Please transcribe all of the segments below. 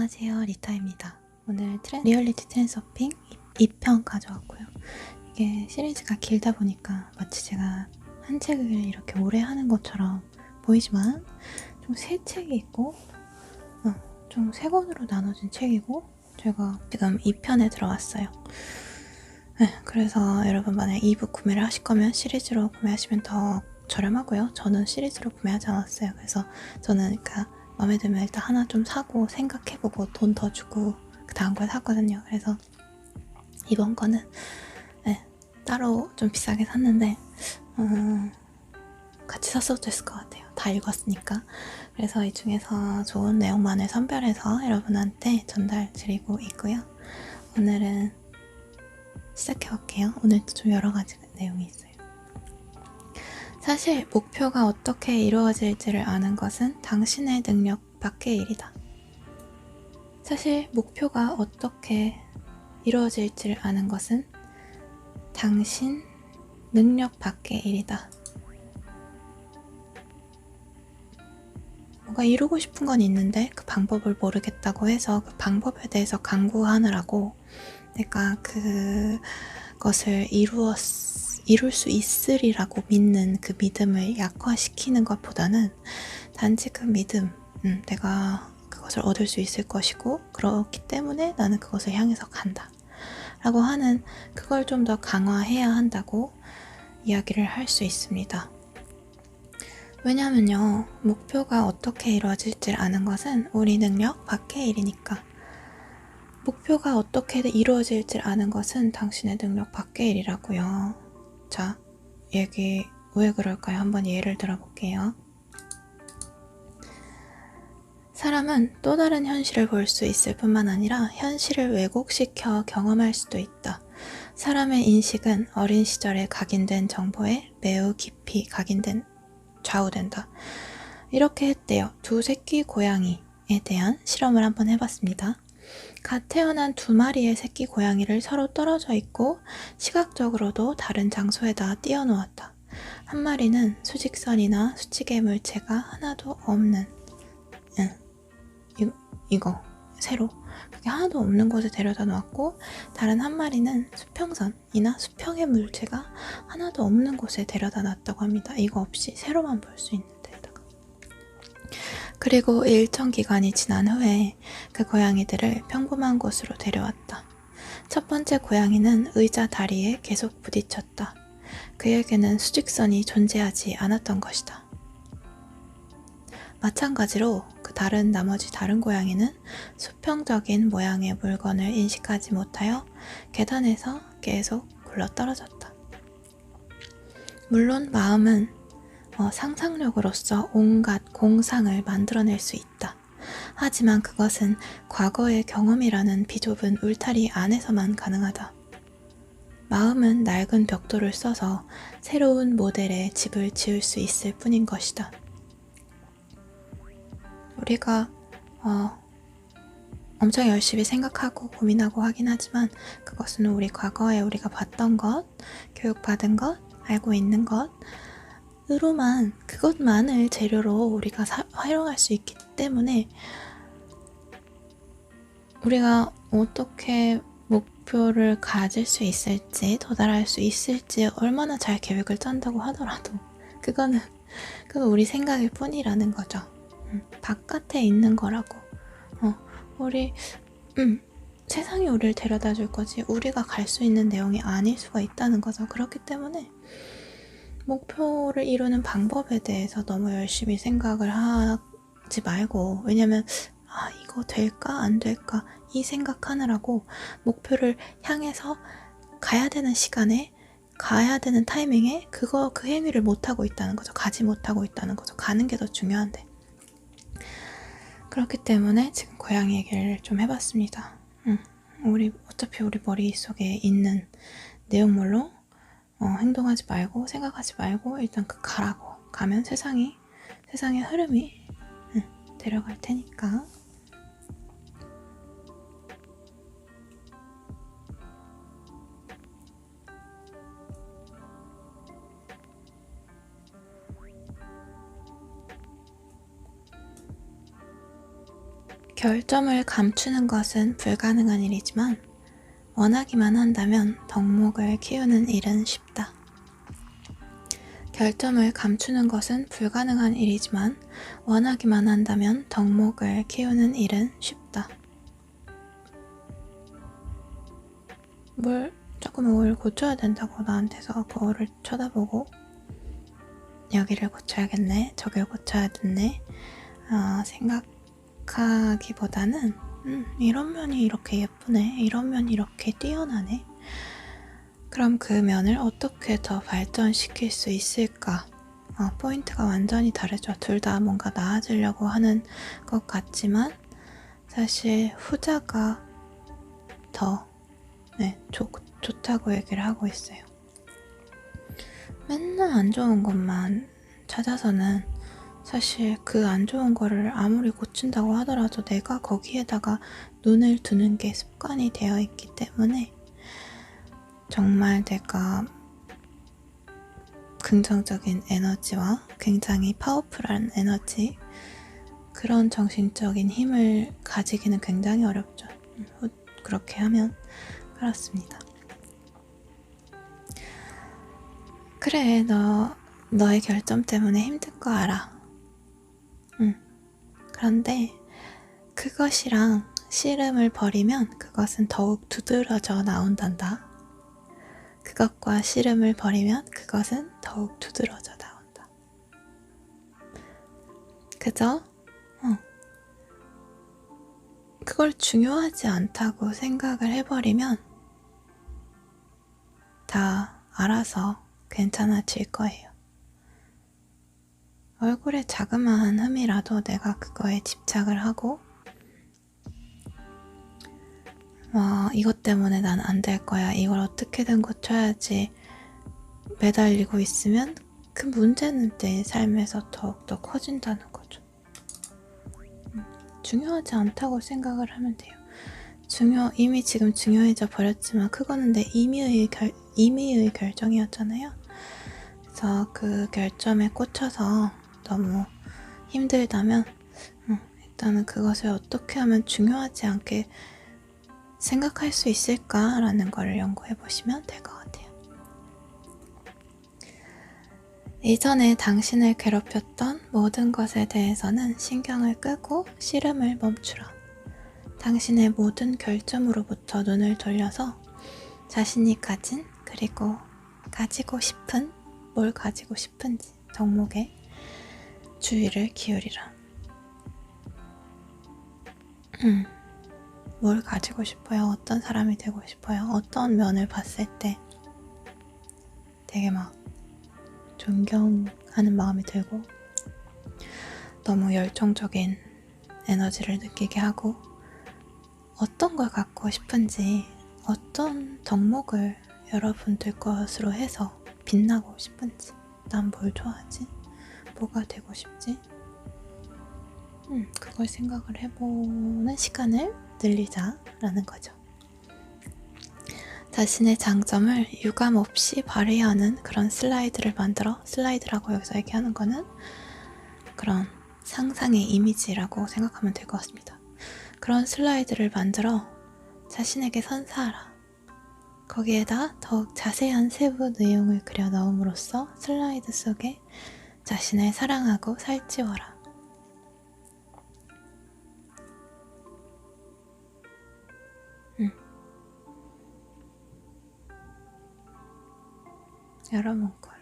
안녕하세요, 리타입니다. 오늘 리얼리티 트랜서핑 2편 가져왔고요. 이게 시리즈가 길다 보니까 마치 제가 한 책을 이렇게 오래 하는 것처럼 보이지만 좀 세 책이 있고 좀 세 권으로 나눠진 책이고 제가 지금 2편에 들어왔어요. 그래서 여러분 만약 이북 구매를 하실 거면 시리즈로 구매하시면 더 저렴하고요. 저는 시리즈로 구매하지 않았어요. 그래서 저는 마음에 들면 일단 하나 좀 사고 생각해보고 돈 더 주고 그 다음 걸 샀거든요. 그래서 이번 거는 따로 좀 비싸게 샀는데 같이 샀어도 됐을 것 같아요. 다 읽었으니까. 그래서 이 중에서 좋은 내용만을 선별해서 여러분한테 전달 드리고 있고요. 오늘은 시작해볼게요. 오늘도 좀 여러 가지 내용이 있어요. 사실 목표가 어떻게 이루어질지를 아는 것은 당신의 능력 밖의 일이다. 사실 목표가 어떻게 이루어질지를 아는 것은 당신 능력 밖의 일이다. 뭔가 이루고 싶은 건 있는데 그 방법을 모르겠다고 해서 그 방법에 대해서 강구하느라고 내가 그것을 이룰 수 있으리라고 믿는 그 믿음을 약화시키는 것보다는 단지 그 믿음, 내가 그것을 얻을 수 있을 것이고 그렇기 때문에 나는 그것을 향해서 간다 라고 하는 그걸 좀 더 강화해야 한다고 이야기를 할 수 있습니다. 왜냐면요, 목표가 어떻게 이루어질지 아는 것은 우리 능력 밖의 일이니까. 목표가 어떻게 이루어질지 아는 것은 당신의 능력 밖의 일이라고요. 자, 얘기 왜 그럴까요? 한번 예를 들어볼게요. 사람은 또 다른 현실을 볼 수 있을 뿐만 아니라 현실을 왜곡시켜 경험할 수도 있다. 사람의 인식은 어린 시절에 각인된 정보에 매우 깊이 좌우된다. 이렇게 했대요. 두 새끼 고양이에 대한 실험을 한번 해봤습니다. 갓 태어난 두 마리의 새끼 고양이를 서로 떨어져 있고 시각적으로도 다른 장소에다 띄워놓았다. 한 마리는 수직선이나 수직의 물체가 하나도 없는 이거 세로 그게 하나도 없는 곳에 데려다 놓았고 다른 한 마리는 수평선이나 수평의 물체가 하나도 없는 곳에 데려다 놨다고 합니다. 이거 없이 세로만 볼 수 있는 데다가. 그리고 일정 기간이 지난 후에 그 고양이들을 평범한 곳으로 데려왔다. 첫 번째 고양이는 의자 다리에 계속 부딪혔다. 그에게는 수직선이 존재하지 않았던 것이다. 마찬가지로 나머지 다른 고양이는 수평적인 모양의 물건을 인식하지 못하여 계단에서 계속 굴러떨어졌다. 물론 마음은 상상력으로서 온갖 공상을 만들어낼 수 있다. 하지만 그것은 과거의 경험이라는 비좁은 울타리 안에서만 가능하다. 마음은 낡은 벽돌을 써서 새로운 모델의 집을 지을 수 있을 뿐인 것이다. 우리가 엄청 열심히 생각하고 고민하고 하긴 하지만 그것은 우리 과거에 우리가 봤던 것, 교육받은 것, 알고 있는 그것만을 재료로 우리가 활용할 수 있기 때문에 우리가 어떻게 목표를 가질 수 있을지, 도달할 수 있을지 얼마나 잘 계획을 짠다고 하더라도 그건 우리 생각일 뿐이라는 거죠. 바깥에 있는 거라고. 세상이 우리를 데려다 줄 거지 우리가 갈 수 있는 내용이 아닐 수가 있다는 거죠. 그렇기 때문에 목표를 이루는 방법에 대해서 너무 열심히 생각을 하지 말고, 왜냐면 이거 될까 안 될까 이 생각하느라고 목표를 향해서 가야 되는 시간에 가야 되는 타이밍에 그 행위를 못하고 있다는 거죠. 가지 못하고 있다는 거죠. 가는 게 더 중요한데. 그렇기 때문에 지금 고양이 얘기를 좀 해봤습니다. 어차피 우리 머릿속에 있는 내용물로 행동하지 말고 생각하지 말고 일단 가면 세상의 흐름이 데려갈 테니까. 결점을 감추는 것은 불가능한 일이지만 원하기만 한다면 덕목을 키우는 일은 쉽다. 결점을 감추는 것은 불가능한 일이지만 원하기만 한다면 덕목을 키우는 일은 쉽다. 조금 뭘 고쳐야 된다고 나한테서 거울을 쳐다보고 여기를 고쳐야겠네, 저길 고쳐야겠네 생각하기보다는 이런 면이 이렇게 예쁘네, 이런 면이 이렇게 뛰어나네, 그럼 그 면을 어떻게 더 발전시킬 수 있을까? 포인트가 완전히 다르죠. 둘 다 뭔가 나아지려고 하는 것 같지만 사실 후자가 더 좋다고 얘기를 하고 있어요. 맨날 안 좋은 것만 찾아서는 사실 그 안 좋은 거를 아무리 고친다고 하더라도 내가 거기에다가 눈을 두는 게 습관이 되어 있기 때문에 정말 내가 긍정적인 에너지와 굉장히 파워풀한 에너지, 그런 정신적인 힘을 가지기는 굉장히 어렵죠. 그렇게 하면 그렇습니다. 그래, 너의 결점 때문에 힘든 거 알아. 그런데 그것이랑 씨름을 벌이면 그것은 더욱 두드러져 나온단다. 그것과 씨름을 벌이면 그것은 더욱 두드러져 나온다. 그저 그걸 중요하지 않다고 생각을 해버리면 다 알아서 괜찮아질 거예요. 얼굴에 자그마한 흠이라도 내가 그거에 집착을 하고 이것 때문에 난 안 될 거야, 이걸 어떻게든 고쳐야지 매달리고 있으면 그 문제는 내 삶에서 더욱더 커진다는 거죠. 중요하지 않다고 생각을 하면 돼요. 이미 지금 중요해져 버렸지만 그거는 내 임의의 결정이었잖아요. 그래서 그 결점에 꽂혀서 너무 힘들다면 일단은 그것을 어떻게 하면 중요하지 않게 생각할 수 있을까라는 걸 연구해 보시면 될 것 같아요. 이전에 당신을 괴롭혔던 모든 것에 대해서는 신경을 끄고 씨름을 멈추라. 당신의 모든 결점으로부터 눈을 돌려서 자신이 가진, 그리고 가지고 싶은, 뭘 가지고 싶은지 덕목에 주의를 기울이라. 뭘 가지고 싶어요? 어떤 사람이 되고 싶어요? 어떤 면을 봤을 때 되게 막 존경하는 마음이 들고 너무 열정적인 에너지를 느끼게 하고, 어떤 걸 갖고 싶은지, 어떤 덕목을 여러분들 것으로 해서 빛나고 싶은지, 난 뭘 좋아하지? 뭐가 되고 싶지? 그걸 생각을 해보는 시간을 늘리자라는 거죠. 자신의 장점을 유감 없이 발휘하는 그런 슬라이드를 만들어, 슬라이드라고 여기서 얘기하는 거는 그런 상상의 이미지라고 생각하면 될 것 같습니다. 그런 슬라이드를 만들어 자신에게 선사하라. 거기에다 더욱 자세한 세부 내용을 그려 넣음으로써 슬라이드 속에 자신을 사랑하고 살찌워라. 여러분 걸로.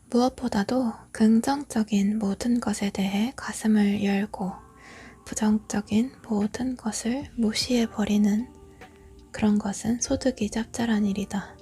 무엇보다도 긍정적인 모든 것에 대해 가슴을 열고 부정적인 모든 것을 무시해버리는 그런 것은 소득이 짭짤한 일이다.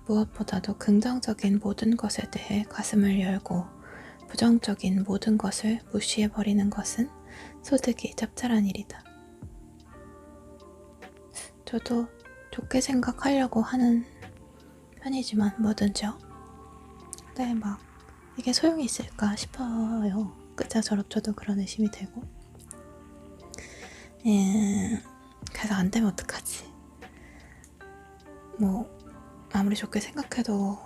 무엇보다도 긍정적인 모든 것에 대해 가슴을 열고 부정적인 모든 것을 무시해버리는 것은 소득이 짭짤한 일이다. 저도 좋게 생각하려고 하는 편이지만 뭐든지요. 근데 막 이게 소용이 있을까 싶어요. 그저저럭 저도 그런 의심이 들고. 그래서 안 되면 어떡하지? 아무리 좋게 생각해도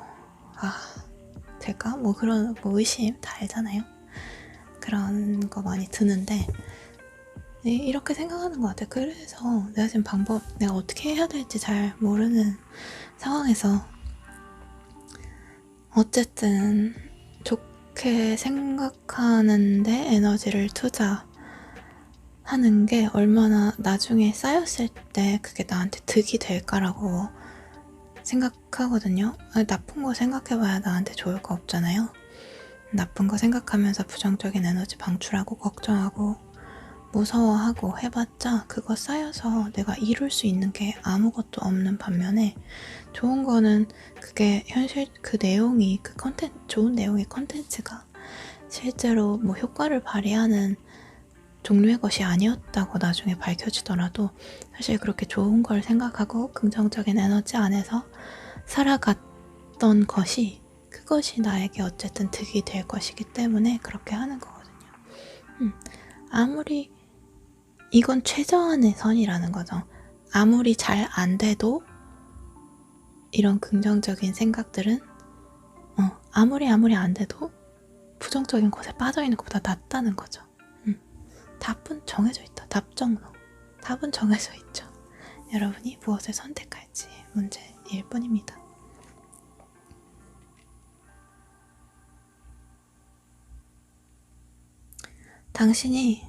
될까? 뭐 그런 의심 다 알잖아요. 그런 거 많이 드는데 이렇게 생각하는 것 같아요. 그래서 내가 지금 내가 어떻게 해야 될지 잘 모르는 상황에서 어쨌든 좋게 생각하는데 에너지를 투자하는 게 얼마나 나중에 쌓였을 때 그게 나한테 득이 될까라고 생각하거든요. 나쁜 거 생각해봐야 나한테 좋을 거 없잖아요. 나쁜 거 생각하면서 부정적인 에너지 방출하고 걱정하고 무서워하고 해봤자 그거 쌓여서 내가 이룰 수 있는 게 아무것도 없는 반면에 좋은 거는 그게 현실 그 내용이 좋은 내용의 컨텐츠가 실제로 뭐 효과를 발휘하는 종류의 것이 아니었다고 나중에 밝혀지더라도 사실 그렇게 좋은 걸 생각하고 긍정적인 에너지 안에서 살아갔던 것이 그것이 나에게 어쨌든 득이 될 것이기 때문에 그렇게 하는 거거든요. 아무리 이건 최저한의 선이라는 거죠. 아무리 잘 안 돼도 이런 긍정적인 생각들은 아무리 안 돼도 부정적인 것에 빠져있는 것보다 낫다는 거죠. 답은 정해져 있다. 답은 정해져 있죠. 여러분이 무엇을 선택할지 문제일 뿐입니다. 당신이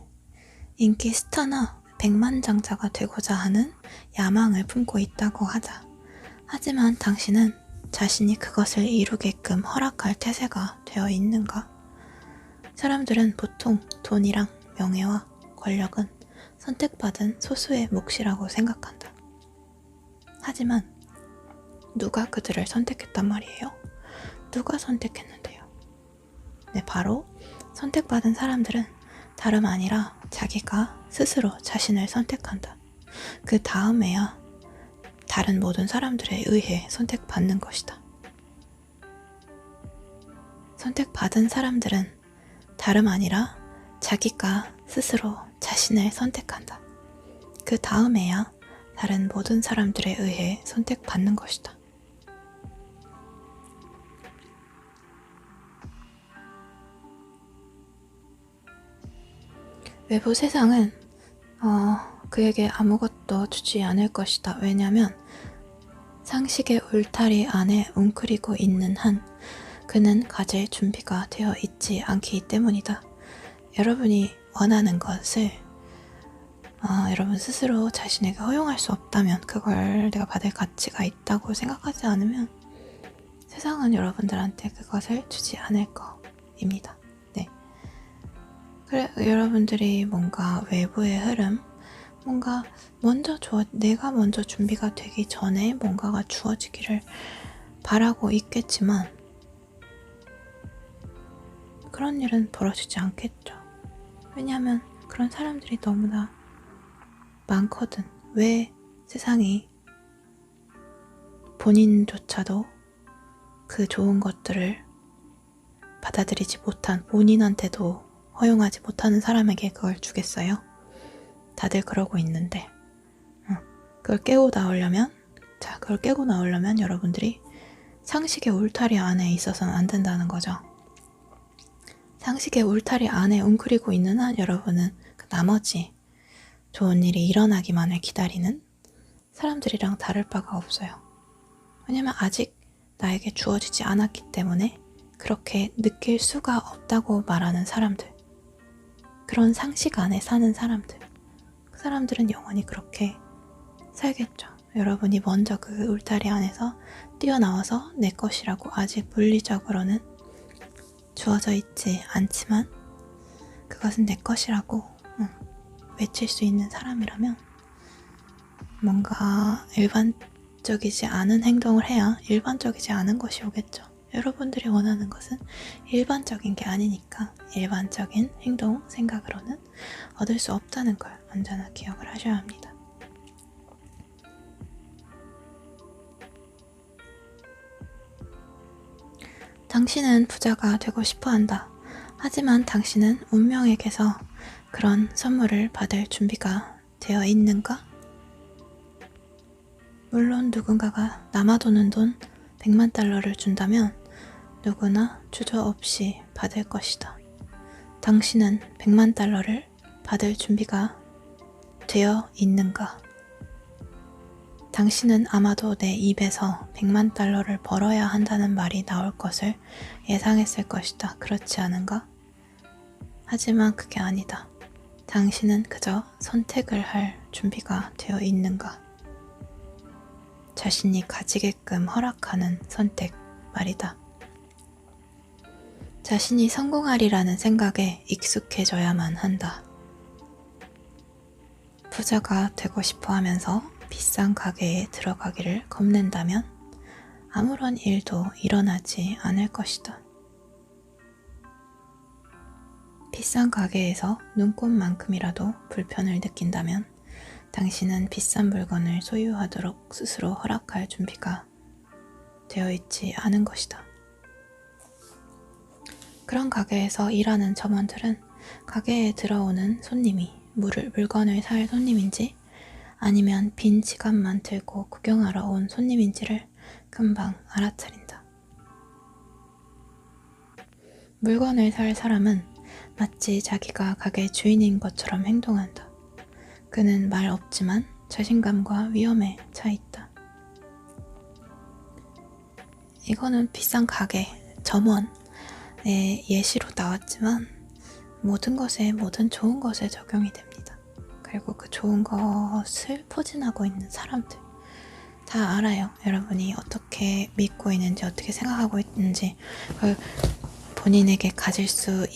인기 스타나 백만장자가 되고자 하는 야망을 품고 있다고 하자. 하지만 당신은 자신이 그것을 이루게끔 허락할 태세가 되어 있는가? 사람들은 보통 돈이랑 명예와 권력은 선택받은 소수의 몫이라고 생각한다. 하지만 누가 그들을 선택했단 말이에요? 누가 선택했는데요? 네, 바로 선택받은 사람들은 다름 아니라 자기가 스스로 자신을 선택한다. 그 다음에야 다른 모든 사람들에 의해 선택받는 것이다. 선택받은 사람들은 다름 아니라 자기가 스스로 자신을 선택한다. 그 다음에야 다른 모든 사람들에 의해 선택받는 것이다. 외부 세상은 그에게 아무것도 주지 않을 것이다. 왜냐하면 상식의 울타리 안에 웅크리고 있는 한 그는 가질 준비가 되어 있지 않기 때문이다. 여러분이 원하는 것을 여러분 스스로 자신에게 허용할 수 없다면, 그걸 내가 받을 가치가 있다고 생각하지 않으면 세상은 여러분들한테 그것을 주지 않을 거입니다. 네. 그래, 여러분들이 뭔가 외부의 흐름, 뭔가 내가 먼저 준비가 되기 전에 뭔가가 주어지기를 바라고 있겠지만 그런 일은 벌어지지 않겠죠. 왜냐하면 그런 사람들이 너무나 많거든. 왜 세상이 본인조차도 그 좋은 것들을 받아들이지 못한, 본인한테도 허용하지 못하는 사람에게 그걸 주겠어요? 다들 그러고 있는데 그걸 깨고 나오려면 여러분들이 상식의 울타리 안에 있어서는 안 된다는 거죠. 상식의 울타리 안에 웅크리고 있는 한 여러분은 그 나머지 좋은 일이 일어나기만을 기다리는 사람들이랑 다를 바가 없어요. 왜냐면 아직 나에게 주어지지 않았기 때문에 그렇게 느낄 수가 없다고 말하는 사람들, 그런 상식 안에 사는 사람들, 그 사람들은 영원히 그렇게 살겠죠. 여러분이 먼저 그 울타리 안에서 뛰어나와서 내 것이라고 아직 물리적으로는 주어져 있지 않지만 그것은 내 것이라고 외칠 수 있는 사람이라면 뭔가 일반적이지 않은 행동을 해야 일반적이지 않은 것이 오겠죠. 여러분들이 원하는 것은 일반적인 게 아니니까 일반적인 행동, 생각으로는 얻을 수 없다는 걸 언제나 기억을 하셔야 합니다. 당신은 부자가 되고 싶어 한다. 하지만 당신은 운명에게서 그런 선물을 받을 준비가 되어 있는가? 물론 누군가가 남아도는 돈 $1,000,000를 준다면 누구나 주저없이 받을 것이다. 당신은 100만 달러를 받을 준비가 되어 있는가? 당신은 아마도 내 입에서 100만 달러를 벌어야 한다는 말이 나올 것을 예상했을 것이다. 그렇지 않은가? 하지만 그게 아니다. 당신은 그저 선택을 할 준비가 되어 있는가? 자신이 가지게끔 허락하는 선택 말이다. 자신이 성공하리라는 생각에 익숙해져야만 한다. 부자가 되고 싶어 하면서 비싼 가게에 들어가기를 겁낸다면 아무런 일도 일어나지 않을 것이다. 비싼 가게에서 눈꽃만큼이라도 불편을 느낀다면 당신은 비싼 물건을 소유하도록 스스로 허락할 준비가 되어 있지 않은 것이다. 그런 가게에서 일하는 점원들은 가게에 들어오는 손님이 물건을 살 손님인지 아니면 빈 지갑만 들고 구경하러 온 손님인지를 금방 알아차린다. 물건을 살 사람은 마치 자기가 가게 주인인 것처럼 행동한다. 그는 말 없지만 자신감과 위험에 차 있다. 이거는 비싼 가게, 점원의 예시로 나왔지만 모든 좋은 것에 적용이 됩니다. 그리고 그 좋은 것을 포진하고 있는 사람들 다 알아요. 여러분이 어떻게 믿고 있는지, 어떻게 생각하고 있는지, 본인이 가질 수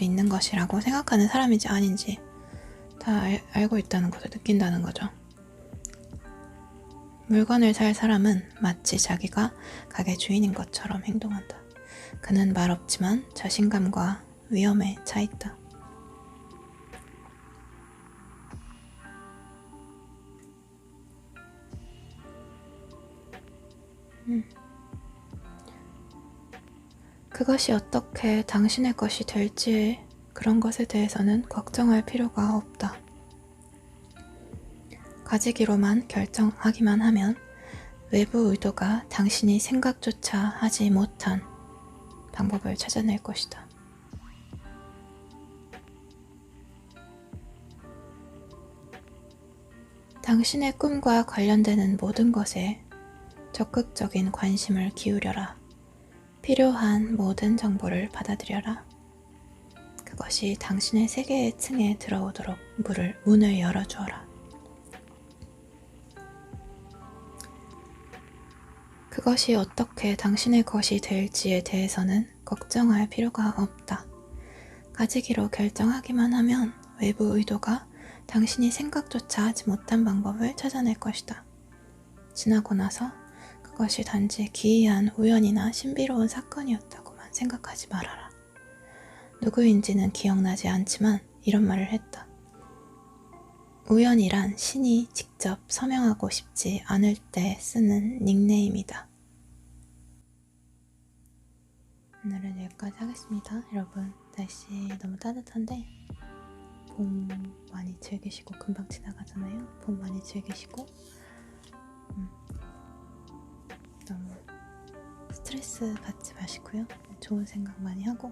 있는 것이라고 생각하는 사람인지 아닌지 다 알고 있다는 것을 느낀다는 거죠. 물건을 살 사람은 마치 자기가 가게 주인인 것처럼 행동한다. 그는 말 없지만 자신감과 위험에 차 있다. 그것이 어떻게 당신의 것이 될지 그런 것에 대해서는 걱정할 필요가 없다. 가지기로만 결정하기만 하면 외부 의도가 당신이 생각조차 하지 못한 방법을 찾아낼 것이다. 당신의 꿈과 관련되는 모든 것에 적극적인 관심을 기울여라. 필요한 모든 정보를 받아들여라. 그것이 당신의 세계의 층에 들어오도록 문을 열어주어라. 그것이 어떻게 당신의 것이 될지에 대해서는 걱정할 필요가 없다. 가지기로 결정하기만 하면 외부 의도가 당신이 생각조차 하지 못한 방법을 찾아낼 것이다. 지나고 나서 그것이 단지 기이한 우연이나 신비로운 사건이었다고만 생각하지 말아라. 누구인지는 기억나지 않지만 이런 말을 했다. 우연이란 신이 직접 서명하고 싶지 않을 때 쓰는 닉네임이다. 오늘은 여기까지 하겠습니다. 여러분, 날씨 너무 따뜻한데 봄 많이 즐기시고, 금방 지나가잖아요. 봄 많이 즐기시고 너무 스트레스 받지 마시고요. 좋은 생각 많이 하고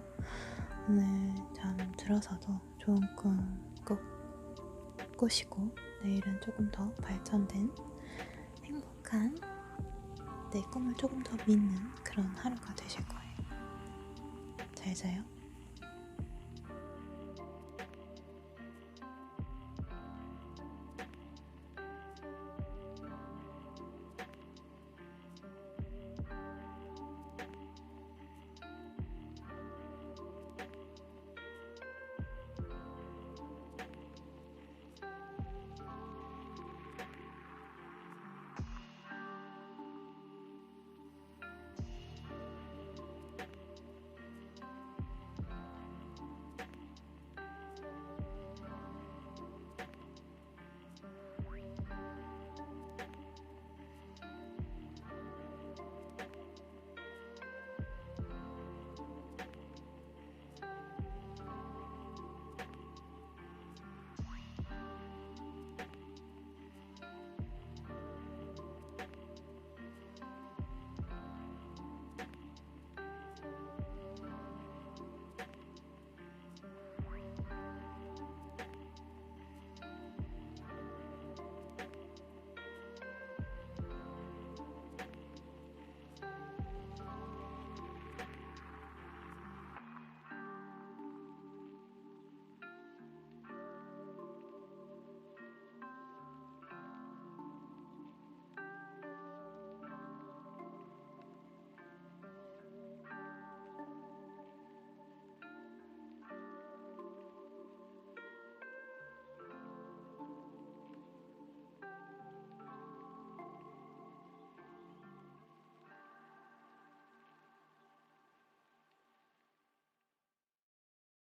오늘 잠 들어서도 좋은 꿈 꼭 꾸시고 내일은 조금 더 발전된 행복한 내 꿈을 조금 더 믿는 그런 하루가 되실 거예요. 잘 자요.